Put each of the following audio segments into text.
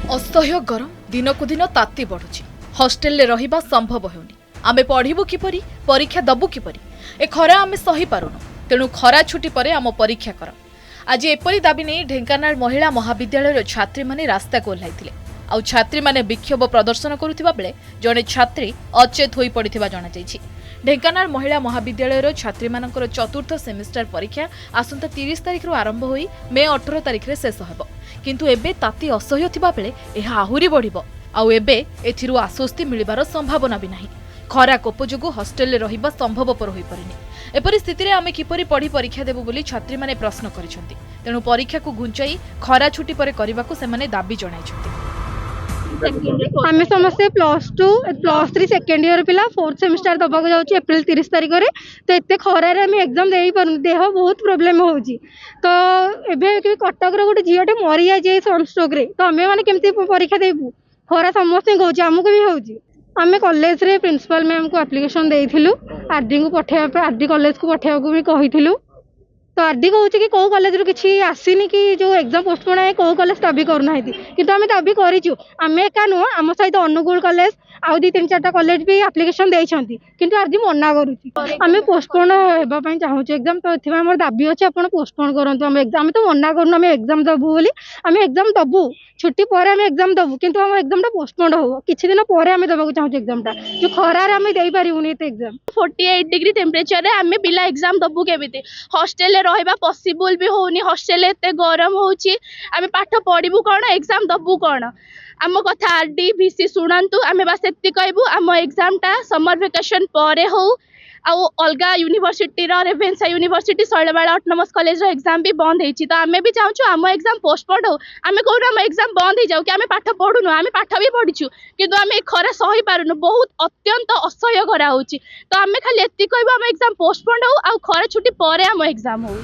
असह्य गरम दिनकु दिन ताती बढ़ुछि। हॉस्टेल रहिबा संभव हेउनी। आमे पढ़िबु किपरि, परीक्षा दबु किपरि? ए खरा आमे सही पारुनु। तेणु खरा छुट्टी परे आम परीक्षा कर। आज एपरी दाबी नहीं ढेंकानाल महिला महाविद्यालय छात्री माने रास्ता को ओह्लाइथिले। आउ छात्री माने विक्षोभ प्रदर्शन करुथिबा बेले जणे छात्री अचेत होई पड़िथिबा जणा जायछि। ढेंकानाल महिला महाविद्यालय छात्री मानकर चतुर्थ सेमिस्टर परीक्षा आसंता 30 तारिख आरंभ होई मे 18 तारिख रे शेष हेबो। किंतु एबे ताती असह्य थिबा बेले एहा आहुरी बढ़िबो। आउ एबे एथिरु आश्वस्ति मिलिबार संभावना भी नाही। खरा कोप जोगु हॉस्टेल रे रहिबा संभवपर होई परिनी। एपरि स्थिति रे आमे किपरि पढ़ी परीक्षा देबु बोली छात्री माने प्रश्न करिसंती। तेणु परीक्षा को घुंचाई खरा छुट्टी परे करबाकू सेमाने दाबी जणाइछंती। आम समस्ते +2 +3 सेकेंड इयर पिला 4th सेमिस्टर दबाक जाऊँ एप्रिल 30 तारिख में। तो एत खरार आम एग्जाम दे पार देह बहुत प्रोब्लेम हो। तो एबे कटक गोटे झीटे मरी जाए सनस्ट्रोक रे। तो आम मैंने केमती परीक्षा देबू? खरा समस्त हो आमको भी हो। आम कॉलेज रे प्रिंसिपल मैम को एप्लिकेशन देइथिलु। आरडी को पठेया आरडी कॉलेज को पठेया को भी कहिथिलु। तो आरडी कहूँ कि कौ कॉलेज रू किसी आसीनी कि जो एग्जाम पोस्टपोन है कौ कॉलेज दाबी करना किंतु आम दाबी करूँ। आम एका नुह आम सहित अनुगुल कॉलेज आउ 2-3-4टा कॉलेज भी एप्लिकेशन देइछंती किंतु आरडी मना करूची। आम पोस्टपोन हेबा पई चाहूछु एग्जाम। तो एथि हमर दाबी अछि आपण पोस्टपोन करंतु। आम एग्जाम तो मना करूँ आम एग्जाम दबु बोली। आम एग्जाम दबु छुट्टी पर आम एग्जाम दबु किंतु हम एग्जाम टा पोस्टपोन हो किछि दिन पर आम दबाक चाहूछु एग्जाम टा जो खरार आम देई परिउनी एते एग्जाम। 48 डिग्री टेम्परेचर रे आम पिला एग्जाम दबु केमिति? हॉस्टेल रे रहबा पॉसिबल भी होनी। हॉस्टेल एते गरम होउची। आम पाठ पढिबु कोन एग्जाम दबु कोन? आम कथा आरडी भिसी शुणु। आम बस एति कहबू आम एग्जाम टा समर वेकेशन पर हो। आउ अलगा university Ravenshaw university Sailabala autonomous college रो एग्जाम भी बंद होईची। तो आमे भी चाहूँ आम एग्जाम पोस्टपोन हो। आमे कहू आम एग्जाम बंद हो जाऊ कि आमे पाठ पढ़ुनु। आमे पाठ भी पढ़िछु किंतु आमे खरा सही पारुनु। बहुत अत्यंत असह्य खरा होची। तो आमे खाली एति कहबू आम एग्जाम पोस्टपोन हो आउ खरा छुट्टी पर आम एग्जाम हो।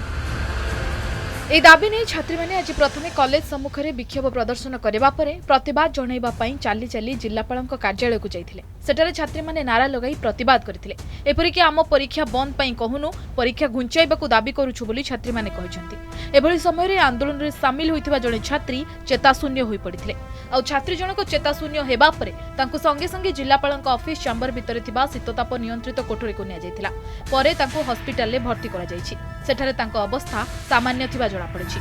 ए दाबी नहीं छात्री माने आज प्रथमे कॉलेज सम्मुख में विक्षोभ प्रदर्शन करबा परे प्रतिवाद जणाइबा पई चाली चाली जिल्लापालक कार्यालय को जाइथिले। सेठारे छात्री माने नारा लगाई प्रतिवाद करथिले। एपरि कि आम परीक्षा बंद पई कहूनु परीक्षा घुंचाइबाकू दाबी करूछु बोली छात्री माने कहिसंती। एभली समय रे आंदोलन रे शामिल होइथिबा जणे छात्री चेताशून्य होई पड़िथिले। आ छात्री जनक चेताशून्य हेबा परे तांको संगे संगे जिल्लापालक ऑफिस चैम्बर भितरे थिबा शीतताप नियंत्रित कोठरी को निया जाइथिला। परे तांको हॉस्पिटल रे भर्ती करा जाइछि। सेठारे तांको अवस्था सामान्य थिबा जणा पड़िछि।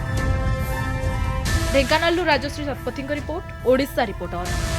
ढेंकानालू राजश्री शतपथी रिपोर्ट, ओडिशा रिपोर्टर।